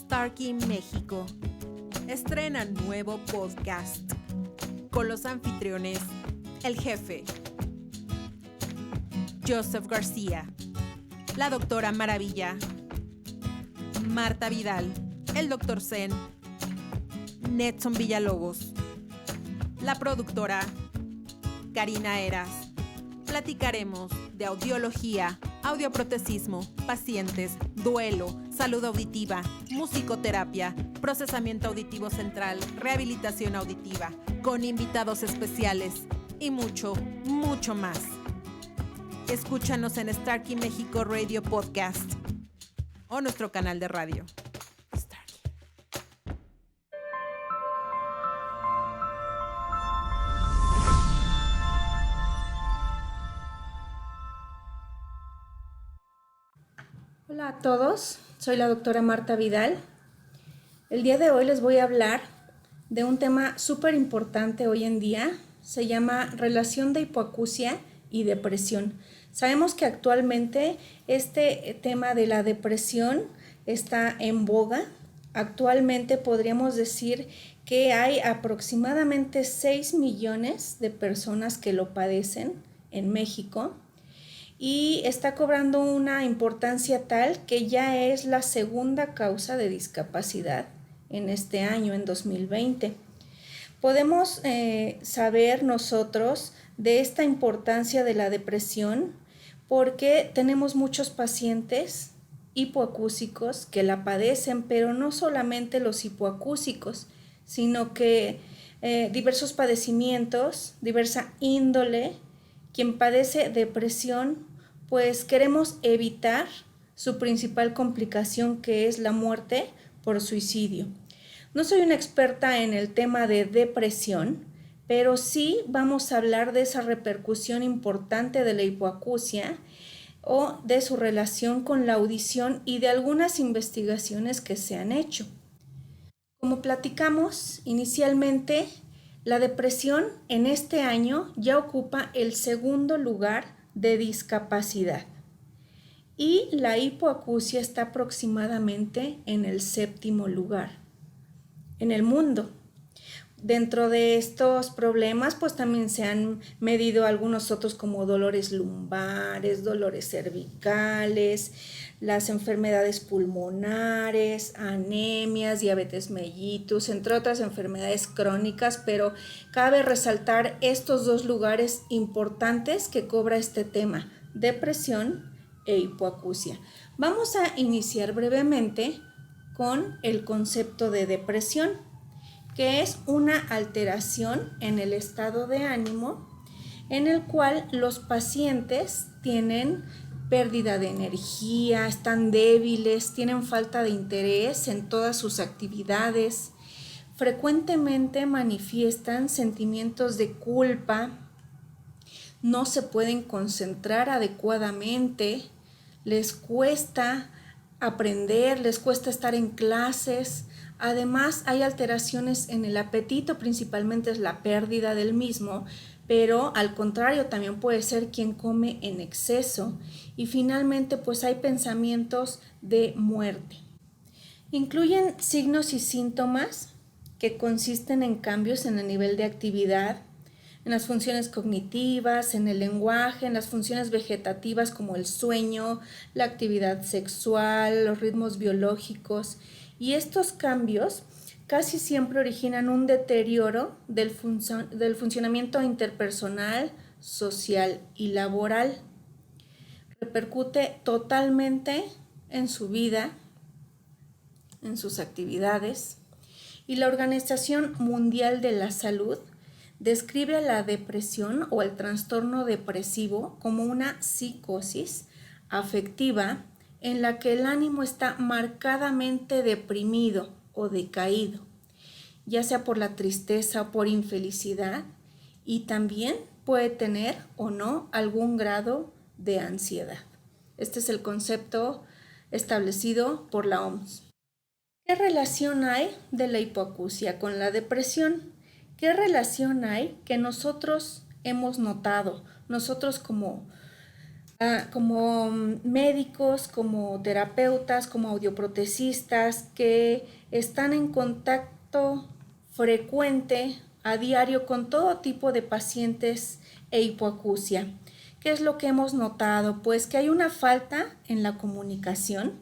Starkey México estrena nuevo podcast con los anfitriones El Jefe, Joseph García, la Doctora Maravilla, Marta Vidal, el Dr. Zen, Netson Villalobos, la productora Karina Eras. Platicaremos de audiología, audioprotecismo, pacientes, duelo, salud auditiva, musicoterapia, procesamiento auditivo central, rehabilitación auditiva, con invitados especiales y mucho, mucho más. Escúchanos en Starkey México Radio Podcast o nuestro canal de radio. Hola a todos, soy la doctora Marta Vidal. El día de hoy les voy a hablar de un tema súper importante hoy en día. Se llama relación de hipoacusia y depresión. Sabemos que actualmente este tema de la depresión está en boga. Actualmente podríamos decir que hay aproximadamente 6 millones de personas que lo padecen en México. Y está cobrando una importancia tal que ya es la segunda causa de discapacidad en este año, en 2020. Podemos saber nosotros de esta importancia de la depresión porque tenemos muchos pacientes hipoacúsicos que la padecen, pero no solamente los hipoacúsicos, sino que diversos padecimientos, diversa índole. Quien padece depresión, pues queremos evitar su principal complicación, que es la muerte por suicidio. No soy una experta en el tema de depresión, pero sí vamos a hablar de esa repercusión importante de la hipoacusia o de su relación con la audición y de algunas investigaciones que se han hecho. Como platicamos inicialmente, la depresión en este año ya ocupa el segundo lugar de discapacidad y la hipoacusia está aproximadamente en el séptimo lugar en el mundo. Dentro de estos problemas, pues también se han medido algunos otros como dolores lumbares, dolores cervicales, las enfermedades pulmonares, anemias, diabetes mellitus, entre otras enfermedades crónicas, pero cabe resaltar estos dos lugares importantes que cobra este tema, depresión e hipoacusia. Vamos a iniciar brevemente con el concepto de depresión, que es una alteración en el estado de ánimo en el cual los pacientes tienen pérdida de energía, están débiles, tienen falta de interés en todas sus actividades, frecuentemente manifiestan sentimientos de culpa, no se pueden concentrar adecuadamente, les cuesta aprender, les cuesta estar en clases. Además, hay alteraciones en el apetito, principalmente es la pérdida del mismo, pero al contrario también puede ser quien come en exceso. Y finalmente, pues hay pensamientos de muerte. Incluyen signos y síntomas que consisten en cambios en el nivel de actividad, en las funciones cognitivas, en el lenguaje, en las funciones vegetativas como el sueño, la actividad sexual, los ritmos biológicos. Y estos cambios casi siempre originan un deterioro del funcionamiento interpersonal, social y laboral. Repercute totalmente en su vida, en sus actividades. Y la Organización Mundial de la Salud describe a la depresión o el trastorno depresivo como una psicosis afectiva en la que el ánimo está marcadamente deprimido o decaído, ya sea por la tristeza o por infelicidad, y también puede tener o no algún grado de ansiedad. Este es el concepto establecido por la OMS. ¿Qué relación hay de la hipoacusia con la depresión? ¿Qué relación hay que nosotros hemos notado, nosotros como como médicos, como terapeutas, como audioprotecistas que están en contacto frecuente a diario con todo tipo de pacientes e hipoacusia. ¿Qué es lo que hemos notado? Pues que hay una falta en la comunicación,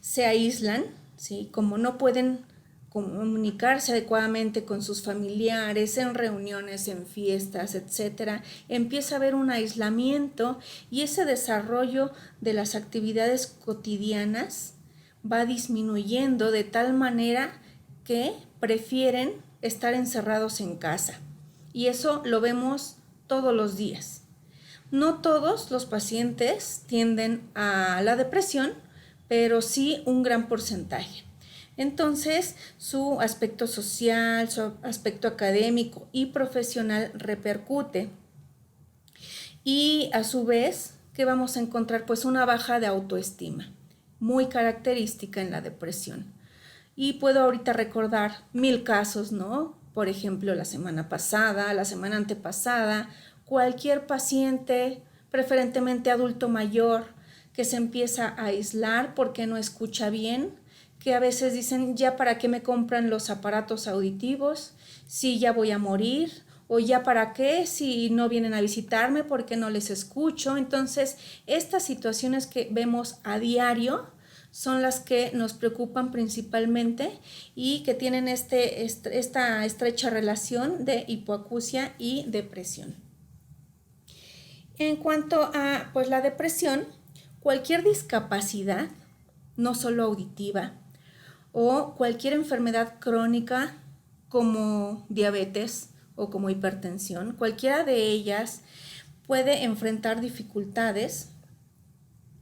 se aíslan, ¿sí? Como no pueden comunicarse adecuadamente con sus familiares, en reuniones, en fiestas, etcétera, empieza a haber un aislamiento y ese desarrollo de las actividades cotidianas va disminuyendo de tal manera que prefieren estar encerrados en casa. Y eso lo vemos todos los días. No todos los pacientes tienden a la depresión, pero sí un gran porcentaje. Entonces, su aspecto social, su aspecto académico y profesional repercute. Y a su vez, ¿qué vamos a encontrar? Pues una baja de autoestima, muy característica en la depresión. Y puedo ahorita recordar 1000 casos, ¿no? Por ejemplo, la semana pasada, la semana antepasada, cualquier paciente, preferentemente adulto mayor, que se empieza a aislar porque no escucha bien, que a veces dicen, ya para qué me compran los aparatos auditivos, si ya voy a morir, o ya para qué, si no vienen a visitarme porque no les escucho. Entonces, estas situaciones que vemos a diario son las que nos preocupan principalmente y que tienen esta estrecha relación de hipoacusia y depresión. En cuanto a pues, la depresión, cualquier discapacidad, no solo auditiva, o cualquier enfermedad crónica como diabetes o como hipertensión, cualquiera de ellas puede enfrentar dificultades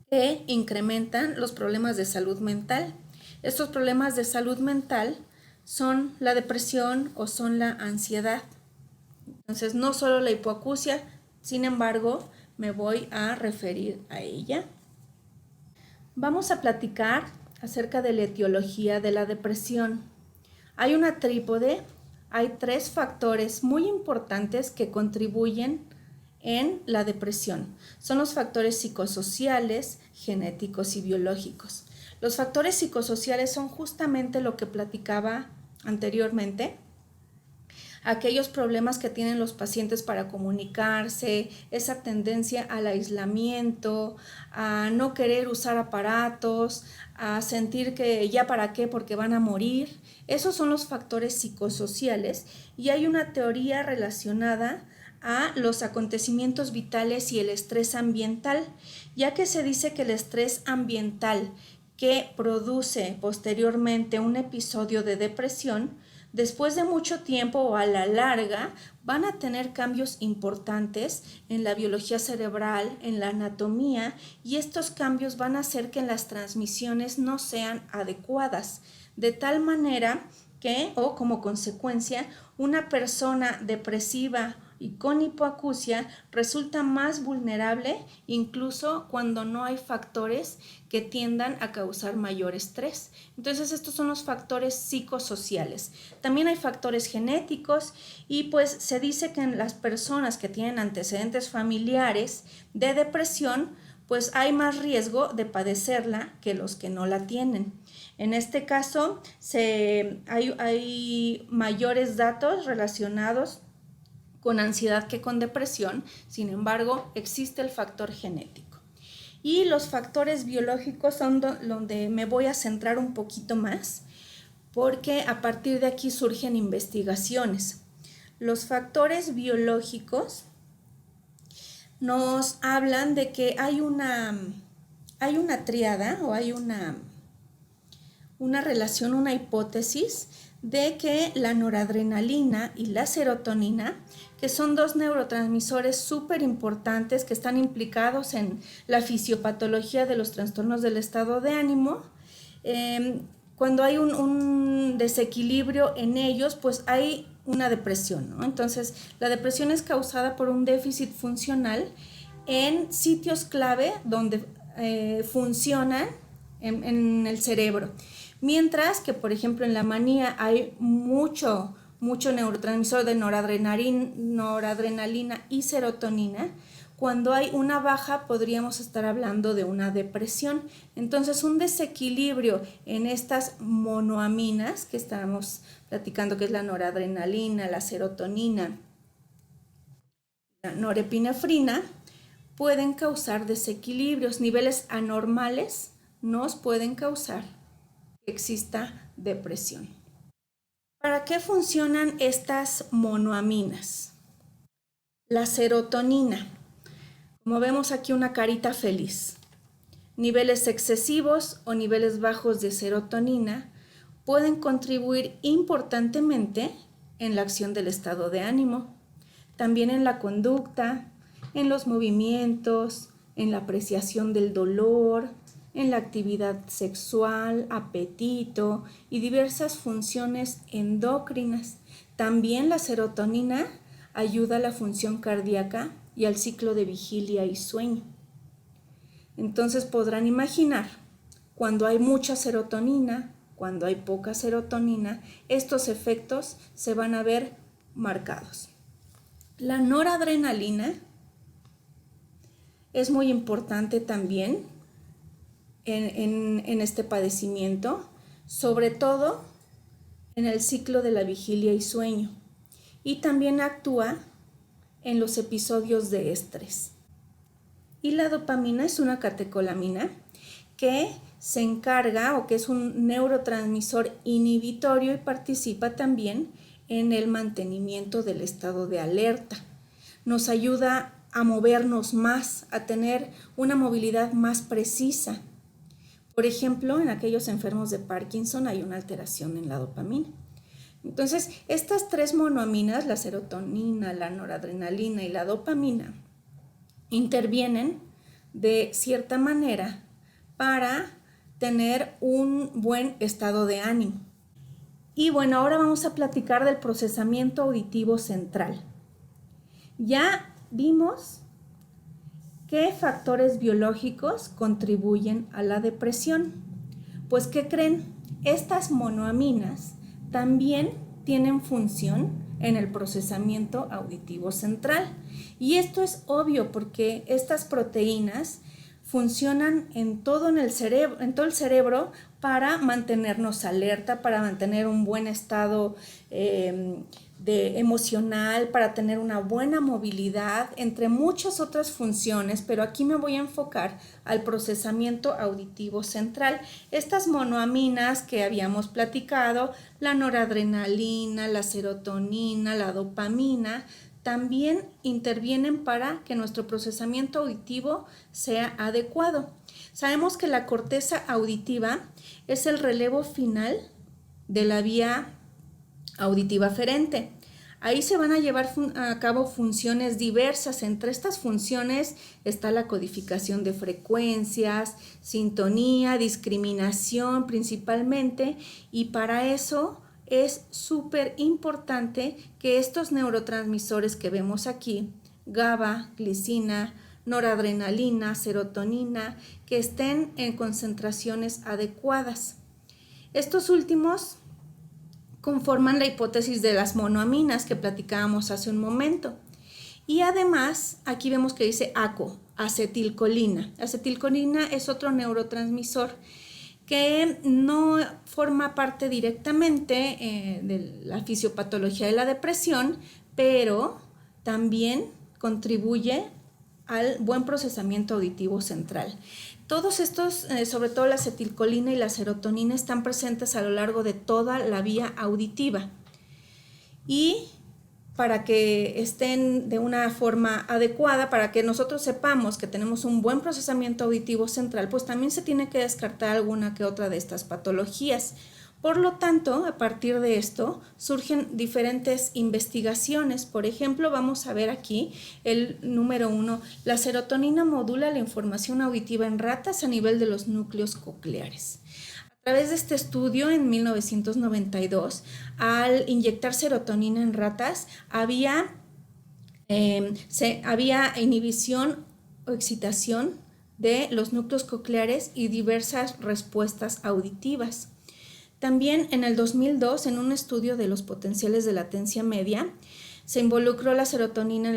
que incrementan los problemas de salud mental. Estos problemas de salud mental son la depresión o son la ansiedad. Entonces, no solo la hipoacusia, sin embargo, me voy a referir a ella. Vamos a platicar acerca de la etiología de la depresión. Hay una trípode, hay 3 factores muy importantes que contribuyen en la depresión. Son los factores psicosociales, genéticos y biológicos. Los factores psicosociales son justamente lo que platicaba anteriormente, aquellos problemas que tienen los pacientes para comunicarse, esa tendencia al aislamiento, a no querer usar aparatos, a sentir que ya para qué porque van a morir. Esos son los factores psicosociales y hay una teoría relacionada a los acontecimientos vitales y el estrés ambiental, ya que se dice que el estrés ambiental que produce posteriormente un episodio de depresión, después de mucho tiempo o a la larga, van a tener cambios importantes en la biología cerebral, en la anatomía, y estos cambios van a hacer que las transmisiones no sean adecuadas, de tal manera que, o como consecuencia, una persona depresiva y con hipoacusia resulta más vulnerable incluso cuando no hay factores que tiendan a causar mayor estrés. Entonces estos son los factores psicosociales. También hay factores genéticos y pues se dice que en las personas que tienen antecedentes familiares de depresión pues hay más riesgo de padecerla que los que no la tienen. En este caso hay mayores datos relacionados con ansiedad que con depresión, sin embargo, existe el factor genético. Y los factores biológicos son donde me voy a centrar un poquito más, porque a partir de aquí surgen investigaciones. Los factores biológicos nos hablan de que hay una tríada o hay una relación, una hipótesis de que la noradrenalina y la serotonina, que son 2 neurotransmisores súper importantes que están implicados en la fisiopatología de los trastornos del estado de ánimo, cuando hay un desequilibrio en ellos, pues hay una depresión, ¿no? Entonces, la depresión es causada por un déficit funcional en sitios clave donde funcionan en el cerebro. Mientras que, por ejemplo, en la manía hay mucho neurotransmisor de noradrenalina y serotonina. Cuando hay una baja podríamos estar hablando de una depresión. Entonces un desequilibrio en estas monoaminas que estábamos platicando, que es la noradrenalina, la serotonina, la norepinefrina, pueden causar desequilibrios. Niveles anormales nos pueden causar que exista depresión. ¿Para qué funcionan estas monoaminas? La serotonina. Como vemos aquí, una carita feliz. Niveles excesivos o niveles bajos de serotonina pueden contribuir importantemente en la acción del estado de ánimo, también en la conducta, en los movimientos, en la apreciación del dolor, en la actividad sexual, apetito y diversas funciones endocrinas. También la serotonina ayuda a la función cardíaca y al ciclo de vigilia y sueño. Entonces podrán imaginar, cuando hay mucha serotonina, cuando hay poca serotonina, estos efectos se van a ver marcados. La noradrenalina es muy importante también en este padecimiento, sobre todo en el ciclo de la vigilia y sueño, y también actúa en los episodios de estrés. Y la dopamina es una catecolamina que se encarga, o que es un neurotransmisor inhibitorio, y participa también en el mantenimiento del estado de alerta. Nos ayuda a movernos más, a tener una movilidad más precisa. Por ejemplo, en aquellos enfermos de Parkinson hay una alteración en la dopamina. Entonces, estas tres monoaminas, la serotonina, la noradrenalina y la dopamina, intervienen de cierta manera para tener un buen estado de ánimo. Y bueno, ahora vamos a platicar del procesamiento auditivo central. Ya vimos qué factores biológicos contribuyen a la depresión. Pues, ¿qué creen? Estas monoaminas también tienen función en el procesamiento auditivo central. Y esto es obvio porque estas proteínas funcionan en todo el cerebro para mantenernos alerta, para mantener un buen estado emocional, para tener una buena movilidad, entre muchas otras funciones, pero aquí me voy a enfocar al procesamiento auditivo central. Estas monoaminas que habíamos platicado, la noradrenalina, la serotonina, la dopamina, también intervienen para que nuestro procesamiento auditivo sea adecuado. Sabemos que la corteza auditiva es el relevo final de la vía auditiva aferente. Ahí se van a llevar a cabo funciones diversas. Entre estas funciones está la codificación de frecuencias, sintonía, discriminación principalmente, y para eso es súper importante que estos neurotransmisores que vemos aquí, GABA, glicina, noradrenalina, serotonina, que estén en concentraciones adecuadas. Estos últimos conforman la hipótesis de las monoaminas que platicábamos hace un momento. Y además, aquí vemos que dice ACO, acetilcolina. Acetilcolina es otro neurotransmisor que no forma parte directamente de la fisiopatología de la depresión, pero también contribuye al buen procesamiento auditivo central. Todos estos, sobre todo la acetilcolina y la serotonina, están presentes a lo largo de toda la vía auditiva. Y para que estén de una forma adecuada, para que nosotros sepamos que tenemos un buen procesamiento auditivo central, pues también se tiene que descartar alguna que otra de estas patologías. Por lo tanto, a partir de esto surgen diferentes investigaciones. Por ejemplo, vamos a ver aquí el número 1. La serotonina modula la información auditiva en ratas a nivel de los núcleos cocleares. A través de este estudio, en 1992, al inyectar serotonina en ratas, había inhibición o excitación de los núcleos cocleares y diversas respuestas auditivas. También en el 2002, en un estudio de los potenciales de latencia media, se involucró la serotonina en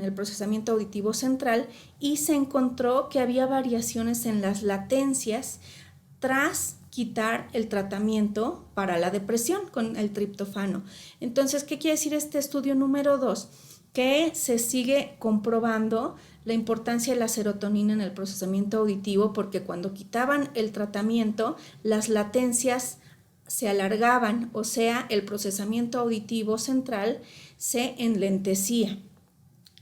el procesamiento auditivo central y se encontró que había variaciones en las latencias tras quitar el tratamiento para la depresión con el triptofano. Entonces, ¿qué quiere decir este estudio número 2? Que se sigue comprobando la importancia de la serotonina en el procesamiento auditivo, porque cuando quitaban el tratamiento, las latencias se alargaban, o sea, el procesamiento auditivo central se enlentecía.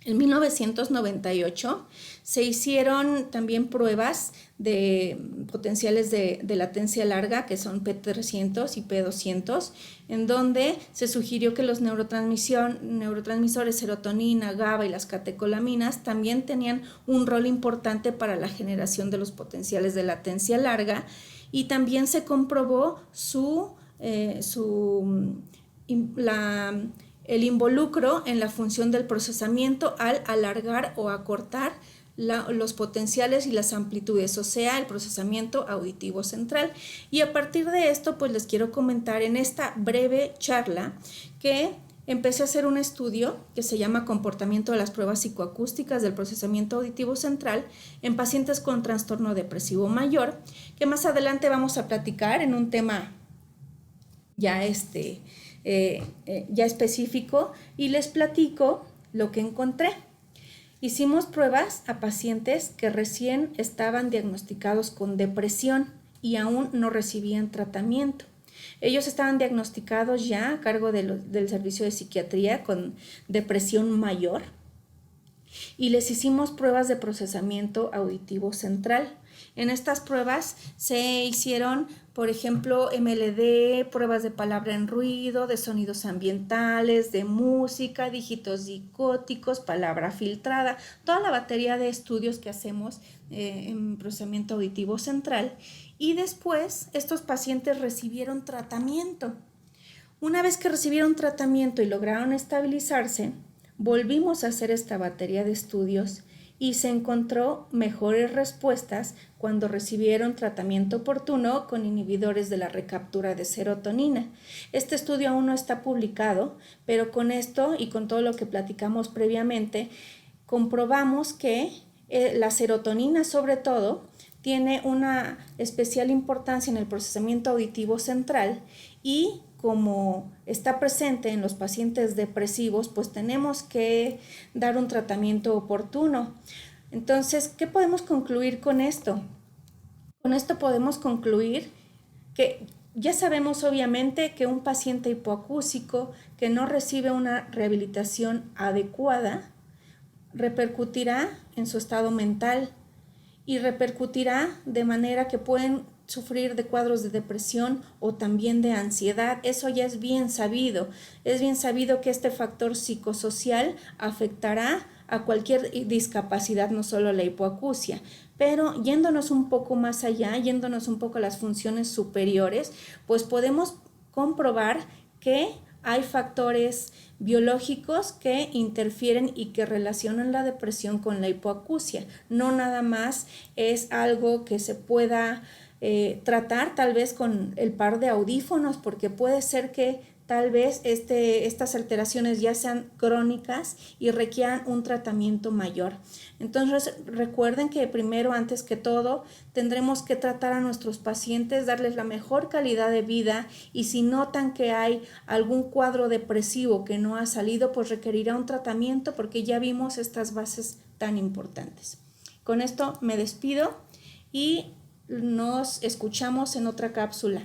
En 1998 se hicieron también pruebas de potenciales de latencia larga, que son P300 y P200, en donde se sugirió que los neurotransmisores serotonina, GABA y las catecolaminas también tenían un rol importante para la generación de los potenciales de latencia larga, y también se comprobó el involucro en la función del procesamiento al alargar o acortar los potenciales y las amplitudes, o sea, el procesamiento auditivo central. Y a partir de esto, pues les quiero comentar en esta breve charla que empecé a hacer un estudio que se llama Comportamiento de las pruebas psicoacústicas del procesamiento auditivo central en pacientes con trastorno depresivo mayor, que más adelante vamos a platicar en un tema ya específico, y les platico lo que encontré. Hicimos pruebas a pacientes que recién estaban diagnosticados con depresión y aún no recibían tratamiento. Ellos estaban diagnosticados ya a cargo del servicio de psiquiatría con depresión mayor, y les hicimos pruebas de procesamiento auditivo central. En estas pruebas se hicieron, por ejemplo, MLD, pruebas de palabra en ruido, de sonidos ambientales, de música, dígitos dicóticos, palabra filtrada, toda la batería de estudios que hacemos en procesamiento auditivo central. Y después estos pacientes recibieron tratamiento. Una vez que recibieron tratamiento y lograron estabilizarse, volvimos a hacer esta batería de estudios y se encontró mejores respuestas cuando recibieron tratamiento oportuno con inhibidores de la recaptura de serotonina. Este estudio aún no está publicado, pero con esto y con todo lo que platicamos previamente, comprobamos que la serotonina, sobre todo, tiene una especial importancia en el procesamiento auditivo central, y como está presente en los pacientes depresivos, pues tenemos que dar un tratamiento oportuno. Entonces, ¿qué podemos concluir con esto? Con esto podemos concluir que ya sabemos obviamente que un paciente hipoacúsico que no recibe una rehabilitación adecuada repercutirá en su estado mental y repercutirá de manera que pueden sufrir de cuadros de depresión o también de ansiedad. Eso ya es bien sabido. Es bien sabido que este factor psicosocial afectará a cualquier discapacidad, no solo a la hipoacusia. Pero yéndonos un poco más allá, yéndonos un poco a las funciones superiores, pues podemos comprobar que hay factores biológicos que interfieren y que relacionan la depresión con la hipoacusia. No nada más es algo que se pueda tratar tal vez con el par de audífonos, porque puede ser que tal vez estas alteraciones ya sean crónicas y requieran un tratamiento mayor. Entonces recuerden que primero, antes que todo, tendremos que tratar a nuestros pacientes, darles la mejor calidad de vida, y si notan que hay algún cuadro depresivo que no ha salido, pues requerirá un tratamiento, porque ya vimos estas bases tan importantes. Con esto me despido y nos escuchamos en otra cápsula.